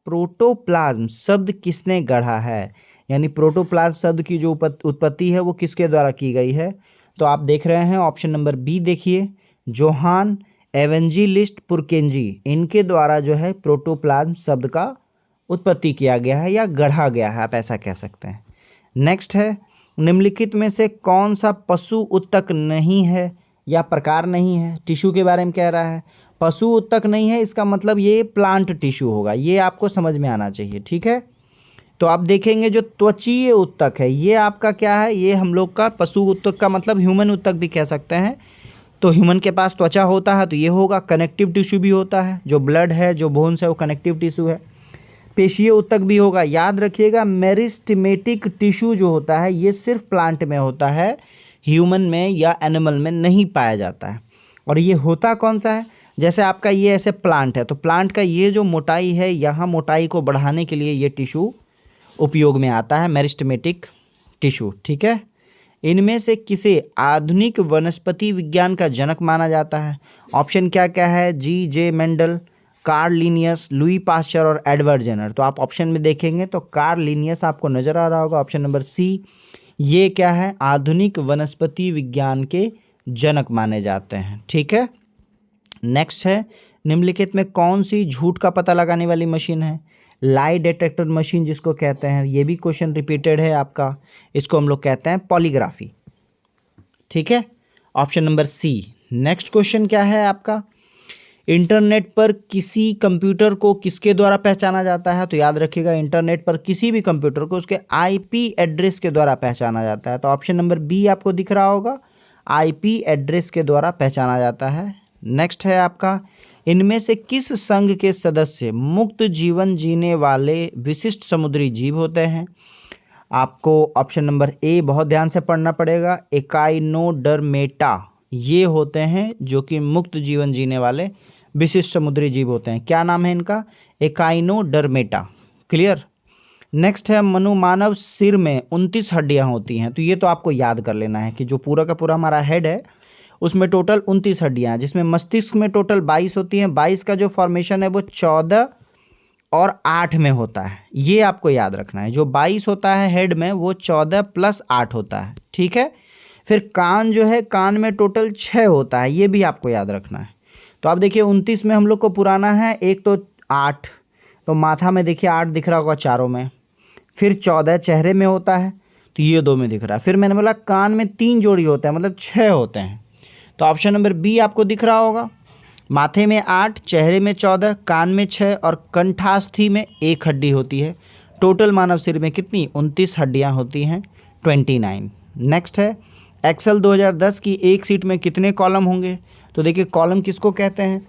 प्रोटोप्लाज्म शब्द किसने गढ़ा है? यानी प्रोटोप्लाज्म शब्द की जो उत्पत्ति है वो किसके द्वारा की गई है? तो आप देख रहे हैं ऑप्शन नंबर बी देखिए, जोहान एवेंजेलिस्ट पुरकेंजी, इनके द्वारा जो है प्रोटोप्लाज्म शब्द का उत्पत्ति किया गया है या गढ़ा गया है, आप ऐसा कह सकते हैं। नेक्स्ट है, निम्नलिखित में से कौन सा पशु उत्तक नहीं है या प्रकार नहीं है? टिश्यू के बारे में कह रहा है, पशु उत्तक नहीं है, इसका मतलब ये प्लांट टिश्यू होगा, ये आपको समझ में आना चाहिए, ठीक है। तो आप देखेंगे जो त्वचीय उत्तक है ये आपका क्या है, ये हम लोग का पशु उत्तक का मतलब ह्यूमन उत्तक भी कह सकते हैं। तो ह्यूमन के पास त्वचा होता है तो ये होगा। कनेक्टिव टिश्यू भी होता है, जो ब्लड है जो बोन्स है वो कनेक्टिव टिश्यू है। पेशीय उत्तक भी होगा। याद रखिएगा, मेरिस्टेमेटिक टिश्यू जो होता है ये सिर्फ प्लांट में होता है, ह्यूमन में या एनिमल में नहीं पाया जाता है। और ये होता कौन सा है, जैसे आपका ये ऐसे प्लांट है तो प्लांट का ये जो मोटाई है, यहाँ मोटाई को बढ़ाने के लिए ये टिश्यू उपयोग में आता है, मेरिस्टेमेटिक टिश्यू, ठीक है। इनमें से किसे आधुनिक वनस्पति विज्ञान का जनक माना जाता है? ऑप्शन क्या क्या है? G J Mendel, Carl Linnaeus, Louis Pasteur और एडवर्ड जेनर। तो आप ऑप्शन में देखेंगे तो कार्ल लिनियस आपको नजर आ रहा होगा, ऑप्शन नंबर सी। ये क्या है, आधुनिक वनस्पति विज्ञान के जनक माने जाते हैं, ठीक है। नेक्स्ट है, निम्नलिखित में कौन सी झूठ का पता लगाने वाली मशीन है? लाई डिटेक्टर मशीन जिसको कहते हैं, ये भी क्वेश्चन रिपीटेड है आपका, इसको हम लोग कहते हैं पॉलीग्राफी, ठीक है, option number C. Next question क्या है आपका, इंटरनेट पर किसी कंप्यूटर को किसके द्वारा पहचाना जाता है? तो याद रखिएगा, इंटरनेट पर किसी भी कंप्यूटर को उसके आईपी एड्रेस के द्वारा पहचाना जाता है। तो ऑप्शन नंबर बी आपको दिख रहा होगा, आईपी एड्रेस के द्वारा पहचाना जाता है। नेक्स्ट है आपका, इनमें से किस संघ के सदस्य मुक्त जीवन जीने वाले विशिष्ट समुद्री जीव होते हैं? आपको ऑप्शन नंबर ए बहुत ध्यान से पढ़ना पड़ेगा, एकाइनोडर्मेटा, ये होते हैं जो कि मुक्त जीवन जीने वाले विशिष्ट समुद्री जीव होते हैं। क्या नाम है इनका? Echinodermata, clear. नेक्स्ट है, मानव सिर में 29 हड्डियां होती हैं। तो ये तो आपको याद कर लेना है कि जो पूरा का पूरा हमारा हेड है उसमें टोटल 29 हड्डियां हैं, जिसमें मस्तिष्क में टोटल 22 होती हैं। 22 का जो फॉर्मेशन है वो 14 और 8 में होता है, ये आपको याद रखना है। जो 22 होता है हेड में वो 14 + 8 होता है, ठीक है। फिर कान जो है, कान में टोटल 6 होता है, ये भी आपको याद रखना है। तो आप देखिए 29 में हम लोग को पुराना है, एक तो 8, तो माथा में देखिए 8 दिख रहा होगा चारों में। फिर 14 चेहरे में होता है, तो ये 2 में दिख रहा है। फिर मैंने बोला कान में 3 जोड़ी होते हैं, मतलब 6 होते हैं। तो ऑप्शन नंबर बी आपको दिख रहा होगा, माथे में 8, चेहरे में 14, कान में 6 और कंठास्थि में 1 हड्डी होती है। टोटल मानव शरीर में कितनी? 29 हड्डियां होती हैं, 29। नेक्स्ट है, एक्सेल 2010 की एक सीट में कितने कॉलम होंगे? तो देखिए कॉलम किसको कहते हैं,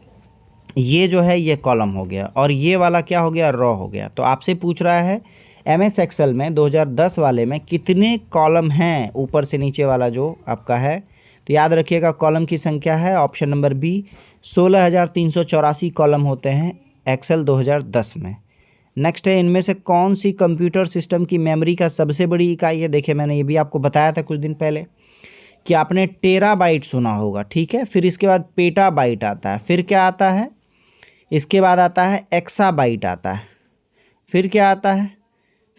ये जो है ये कॉलम हो गया और ये वाला क्या हो गया, रो हो गया। तो आपसे पूछ रहा है MS एक्सेल में 2010 वाले में कितने कॉलम हैं, ऊपर से नीचे वाला जो आपका है। तो याद रखिएगा कॉलम की संख्या है ऑप्शन नंबर बी, 16,384 कॉलम होते हैं एक्सेल 2010 में। नेक्स्ट है, इनमें से कौन सी कंप्यूटर सिस्टम की मेमोरी का सबसे बड़ी इकाई है? देखिए मैंने ये भी आपको बताया था कुछ दिन पहले कि आपने टेराबाइट सुना होगा, ठीक है। फिर इसके बाद पेटाबाइट आता है, फिर क्या आता है, इसके बाद आता है एक्साबाइट आता है, फिर क्या आता है,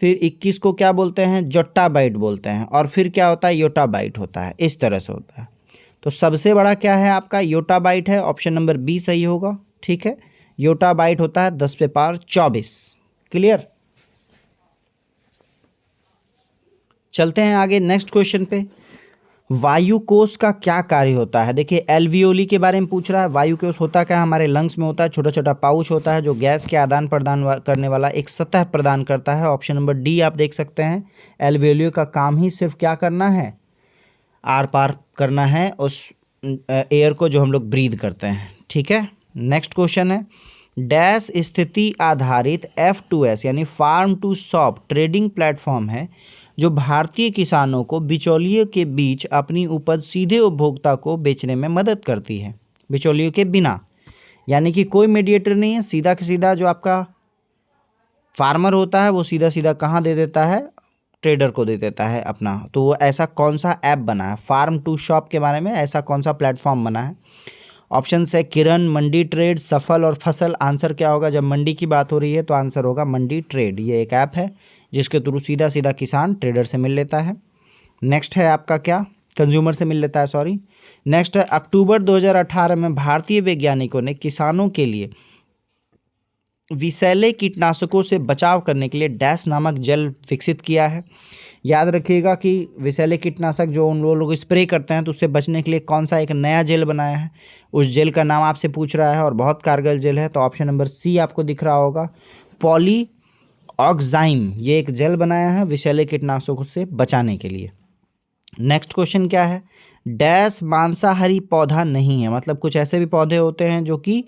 फिर 21 को क्या बोलते हैं, जोट्टाबाइट बोलते हैं, और फिर क्या होता है, योटाबाइट होता है। इस तरह से होता है। तो सबसे बड़ा क्या है आपका, योटाबाइट है, ऑप्शन नंबर बी सही होगा, ठीक है। योटाबाइट होता है 10 पे पावर 24, क्लियर। चलते हैं आगे नेक्स्ट क्वेश्चन पे, वायु कोश का क्या कार्य होता है? देखिए एल्वियोली के बारे में पूछ रहा है। वायु कोश होता क्या है, हमारे लंग्स में होता है, छोटा छोटा पाउच होता है जो गैस के आदान प्रदान करने वाला एक सतह प्रदान करता है। ऑप्शन नंबर डी आप देख सकते हैं, एल्वियोली का काम ही सिर्फ क्या करना है, आर पार करना है उस एयर को जो हम लोग ब्रीद करते हैं, ठीक है। नेक्स्ट क्वेश्चन है, डैश स्थिति आधारित F2S यानी farm to shop trading platform है जो भारतीय किसानों को बिचौलियों के बीच अपनी उपज सीधे उपभोक्ता को बेचने में मदद करती है, बिचौलियों के बिना, यानी कि कोई मीडिएटर नहीं है, सीधा के सीधा जो आपका फार्मर होता है वो सीधा सीधा कहाँ दे देता है, ट्रेडर को दे देता है अपना। तो वो ऐसा कौन सा ऐप बना है फार्म टू शॉप के बारे में, ऐसा कौन सा प्लेटफॉर्म बना है? ऑप्शन है किरण, मंडी ट्रेड, सफल और फसल। आंसर क्या होगा? जब मंडी की बात हो रही है तो आंसर होगा मंडी ट्रेड। ये एक ऐप है जिसके थ्रू सीधा सीधा किसान ट्रेडर से मिल लेता है। नेक्स्ट है आपका क्या, कंज्यूमर से मिल लेता है, सॉरी। नेक्स्ट है अक्टूबर 2018 में भारतीय वैज्ञानिकों ने किसानों के लिए विषैले कीटनाशकों से बचाव करने के लिए डैश नामक जेल विकसित किया है। याद रखिएगा कि विषैले कीटनाशक जो उन लोग स्प्रे करते हैं तो उससे बचने के लिए कौन सा एक नया जेल बनाया है, उस जेल का नाम आपसे पूछ रहा है और बहुत कारगर जेल है। तो ऑप्शन नंबर सी आपको दिख रहा होगा, पॉलीऑक्साइम। ये एक जेल बनाया है विषैले कीटनाशकों से बचाने के लिए। नेक्स्ट क्वेश्चन क्या है, डैश मांसाहारी पौधा नहीं है, मतलब कुछ ऐसे भी पौधे होते हैं जो कि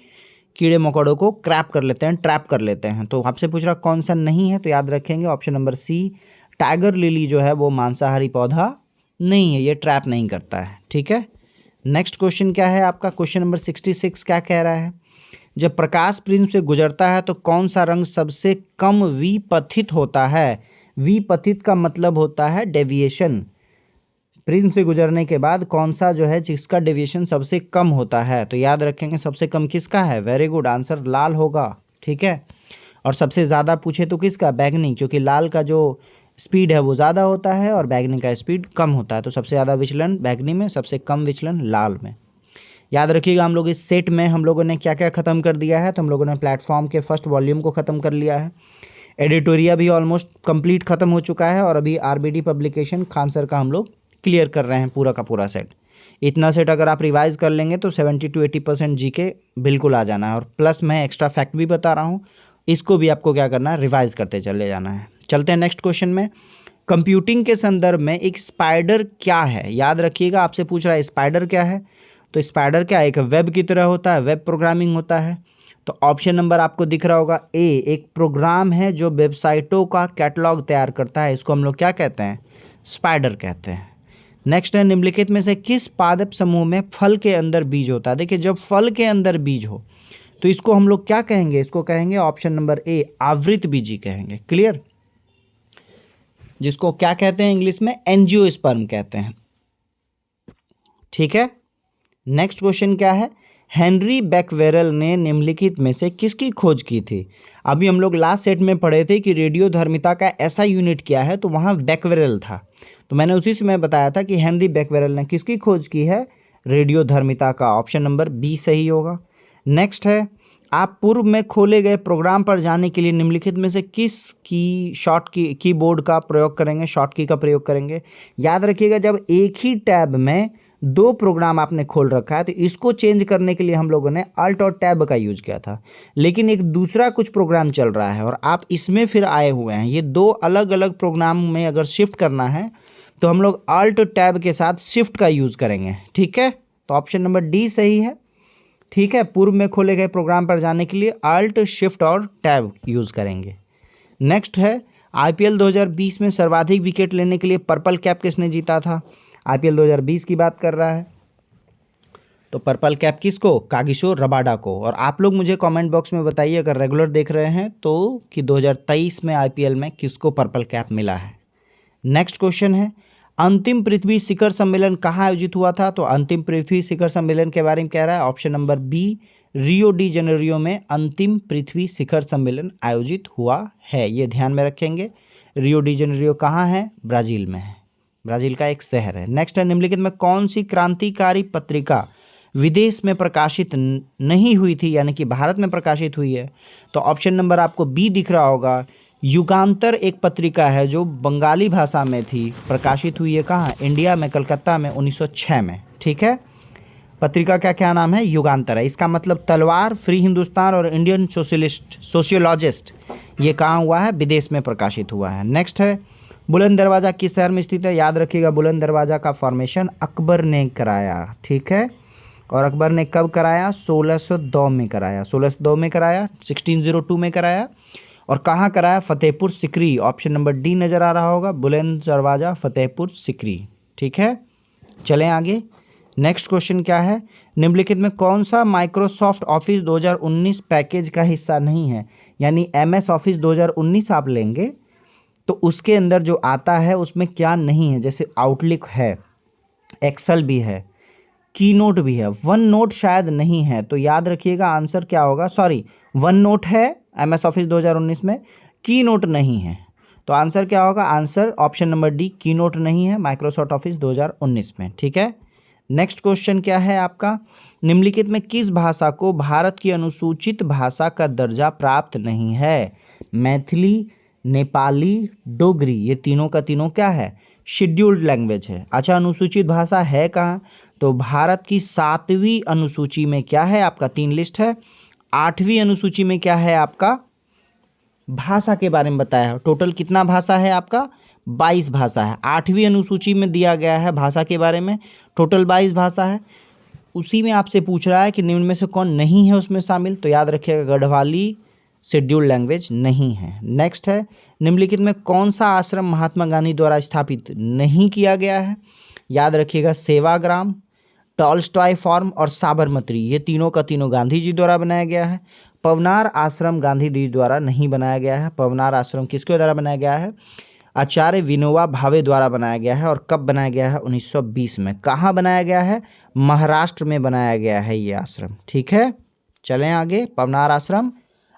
कीड़े मकोड़ों को क्रैप कर लेते हैं, ट्रैप कर लेते हैं। तो आपसे पूछ रहा कौन सा नहीं है, तो याद रखेंगे option number C, tiger lily जो है वो मांसाहारी पौधा नहीं है, ये ट्रैप नहीं करता है। ठीक है, नेक्स्ट क्वेश्चन क्या है आपका, क्वेश्चन नंबर 66 क्या कह रहा है, जब प्रकाश प्रिज्म से गुजरता है तो कौन सा रंग सबसे कम विपथित होता है? विपथित का मतलब होता है डेविएशन। प्रिज्म से गुजरने के बाद कौन सा जो है जिसका डेविएशन सबसे कम होता है? तो याद रखेंगे सबसे कम किसका है, वेरी गुड, आंसर लाल होगा। ठीक है, और सबसे ज़्यादा पूछे तो किसका, बैगनी, क्योंकि लाल का जो स्पीड है वो ज़्यादा होता है और बैगनी का स्पीड कम होता है। तो सबसे ज़्यादा विचलन बैगनी में, सबसे कम विचलन लाल में। याद रखिएगा हम लोग इस सेट में हम लोगों ने क्या क्या ख़त्म कर दिया है, तो हम लोगों ने प्लेटफॉर्म के फर्स्ट वॉल्यूम को ख़त्म कर लिया है, एडिटोरिया भी ऑलमोस्ट कंप्लीट ख़त्म हो चुका है, और अभी आरबीडी पब्लिकेशन खान सर का हम लोग क्लियर कर रहे हैं पूरा का पूरा सेट। इतना सेट अगर आप रिवाइज कर लेंगे तो 70 to 80% जीके बिल्कुल आ जाना है। और प्लस मैं एक्स्ट्रा फैक्ट भी बता रहा हूँ, इसको भी आपको क्या करना है, रिवाइज करते चले जाना है। चलते हैं नेक्स्ट क्वेश्चन में। कंप्यूटिंग के संदर्भ में एक स्पाइडर क्या है? याद रखिएगा आपसे पूछ रहा है स्पाइडर क्या है, तो स्पाइडर क्या एक वेब की तरह होता है, वेब प्रोग्रामिंग होता है। तो ऑप्शन नंबर आपको दिख रहा होगा ए, एक प्रोग्राम है जो वेबसाइटों का कैटलॉग तैयार करता है, इसको हम लोग क्या कहते हैं, स्पाइडर कहते हैं। नेक्स्ट है निम्नलिखित में से किस पादप समूह में फल के अंदर बीज होता है? देखिए जब फल के अंदर बीज हो तो इसको हम लोग क्या कहेंगे, इसको कहेंगे ऑप्शन नंबर ए, आवृत बीजी कहेंगे। क्लियर, जिसको क्या कहते हैं इंग्लिश में, एंजियोस्पर्म कहते हैं। ठीक है, नेक्स्ट क्वेश्चन क्या है, हेनरी बैक्वेरेल ने निम्नलिखित में से किसकी खोज की थी? अभी हम लोग लास्ट सेट में पढ़े थे कि रेडियोधर्मिता का ऐसा यूनिट क्या है, तो वहाँ बैक्वेरेल था, तो मैंने उसी समय बताया था कि हेनरी बैक्वेरेल ने किसकी खोज की है, रेडियोधर्मिता का। ऑप्शन नंबर बी सही होगा। नेक्स्ट है, आप पूर्व में खोले गए प्रोग्राम पर जाने के लिए निम्नलिखित में से किस की शॉर्ट की कीबोर्ड का प्रयोग करेंगे, शॉर्ट की का प्रयोग करेंगे? याद रखिएगा जब एक ही टैब में दो प्रोग्राम आपने खोल रखा है तो इसको चेंज करने के लिए हम लोगों ने अल्ट और टैब का यूज़ किया था, लेकिन एक दूसरा कुछ प्रोग्राम चल रहा है और आप इसमें फिर आए हुए हैं, ये दो अलग अलग प्रोग्राम में अगर शिफ्ट करना है तो हम लोग अल्ट टैब के साथ शिफ्ट का यूज़ करेंगे। ठीक है, तो ऑप्शन नंबर डी सही है। ठीक है, पूर्व में खोले गए प्रोग्राम पर जाने के लिए अल्ट, शिफ्ट और टैब यूज़ करेंगे। नेक्स्ट है, आईपीएल 2020 में सर्वाधिक विकेट लेने के लिए पर्पल कैप किसने जीता था? आईपीएल 2020 की बात कर रहा है, तो पर्पल कैप किसको, कागिसो रबाडा को। और आप लोग मुझे कमेंट बॉक्स में बताइए अगर रेगुलर देख रहे हैं तो कि 2023 में आईपीएल में किसको पर्पल कैप मिला है। नेक्स्ट क्वेश्चन है, अंतिम पृथ्वी शिखर सम्मेलन कहाँ आयोजित हुआ था? तो अंतिम पृथ्वी शिखर सम्मेलन के बारे में कह रहा है option number B, Rio de Janeiro में अंतिम पृथ्वी शिखर सम्मेलन आयोजित हुआ है। ये ध्यान में रखेंगे। रियो डी जेनेरियो कहाँ है? ब्राज़ील में है, ब्राज़ील का एक शहर है। नेक्स्ट है, निम्नलिखित में कौन सी क्रांतिकारी पत्रिका विदेश में प्रकाशित नहीं हुई थी, यानी कि भारत में प्रकाशित हुई है? तो ऑप्शन नंबर आपको बी दिख रहा होगा, युगांतर एक पत्रिका है जो बंगाली भाषा में थी, प्रकाशित हुई है कहाँ, इंडिया में, कलकत्ता में 1906 में। ठीक है, पत्रिका का क्या नाम है, युगांतर है। इसका मतलब तलवार, फ्री हिंदुस्तान और इंडियन सोशियोलॉजिस्ट, ये कहाँ हुआ है, विदेश में प्रकाशित हुआ है। नेक्स्ट है, बुलंद दरवाज़ा किस शहर में स्थित है? याद रखिएगा बुलंद दरवाज़ा का फॉर्मेशन अकबर ने कराया। ठीक है, और अकबर ने कब कराया? 1602 में कराया, 1602 में कराया, 1602 में कराया। और कहाँ कराया? Fatehpur Sikri. Option number D नज़र आ रहा होगा, बुलंद दरवाज़ा फतेहपुर सिकरी। ठीक है, चलें आगे। नेक्स्ट क्वेश्चन क्या है? निम्नलिखित में कौन सा माइक्रोसॉफ्ट ऑफिस 2019 पैकेज का हिस्सा नहीं है? यानी MS ऑफिस 2019 आप लेंगे तो उसके अंदर जो आता है उसमें क्या नहीं है? जैसे आउटलुक है, एक्सेल भी है, की नोट भी है, वन नोट शायद नहीं है। तो याद रखिएगा आंसर क्या होगा। सॉरी, वन नोट है MS ऑफिस 2019 में, की नोट नहीं है। तो आंसर क्या होगा? आंसर ऑप्शन नंबर डी, की नोट नहीं है माइक्रोसॉफ्ट ऑफिस 2019 में। ठीक है, नेक्स्ट क्वेश्चन क्या है आपका? निम्नलिखित में किस भाषा को भारत की अनुसूचित भाषा का दर्जा प्राप्त नहीं है? मैथिली, नेपाली, डोगरी, ये तीनों का तीनों क्या है? शेड्यूल्ड लैंग्वेज है। अच्छा, अनुसूचित भाषा है कहाँ? तो भारत की 7वीं अनुसूची में क्या है आपका? 3 लिस्ट है। 8वीं अनुसूची में क्या है आपका? भाषा के बारे में बताया है। टोटल कितना भाषा है आपका? 22 भाषा है। 8वीं अनुसूची में दिया गया है भाषा के बारे में, टोटल 22 भाषा है। उसी में आपसे पूछ रहा है कि निम्न में से कौन नहीं है उसमें शामिल। तो याद रखिएगा गढ़वाली शेड्यूल्ड लैंग्वेज नहीं है। नेक्स्ट है, निम्नलिखित में कौन सा आश्रम महात्मा गांधी द्वारा स्थापित नहीं किया गया है? याद रखिएगा सेवाग्राम, टॉलस्टॉय फार्म और साबरमती, ये तीनों का तीनों गांधी जी द्वारा बनाया गया है। पवनार आश्रम गांधी जी द्वारा नहीं बनाया गया है। पवनार आश्रम किसके द्वारा बनाया गया है? आचार्य विनोबा भावे द्वारा बनाया गया है। और कब बनाया गया है? 1920 में। कहाँ बनाया गया है? महाराष्ट्र में बनाया गया है ये आश्रम। ठीक है, चलें आगे। पवनार आश्रम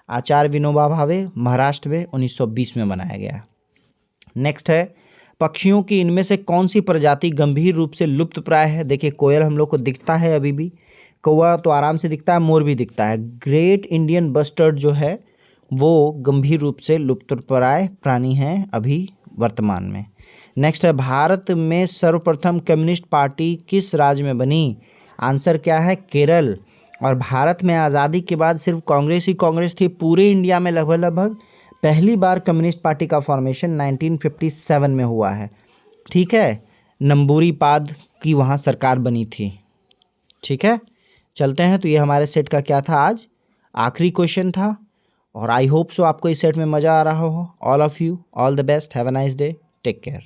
आचार्य विनोबा भावे, महाराष्ट्र में 1920 में बनाया गया है। नेक्स्ट है, पक्षियों की इनमें से कौन सी प्रजाति गंभीर रूप से लुप्त प्राय है? देखिए कोयल हम लोग को दिखता है अभी भी, कौवा तो आराम से दिखता है, मोर भी दिखता है। ग्रेट इंडियन बस्टर्ड जो है वो गंभीर रूप से लुप्त प्राय प्राणी हैं अभी वर्तमान में। नेक्स्ट है, भारत में सर्वप्रथम कम्युनिस्ट पार्टी किस राज्य में बनी? आंसर क्या है? केरल। और भारत में आज़ादी के बाद सिर्फ कांग्रेस ही कांग्रेस थी पूरे इंडिया में। लगभग पहली बार कम्युनिस्ट पार्टी का फॉर्मेशन 1957 में हुआ है। ठीक है, नंबूरी पाद की वहाँ सरकार बनी थी। ठीक है, चलते हैं। तो ये हमारे सेट का क्या था? आज आखिरी क्वेश्चन था। और आई होप सो आपको इस सेट में मज़ा आ रहा हो। All of you, all the best, have a nice day, take care.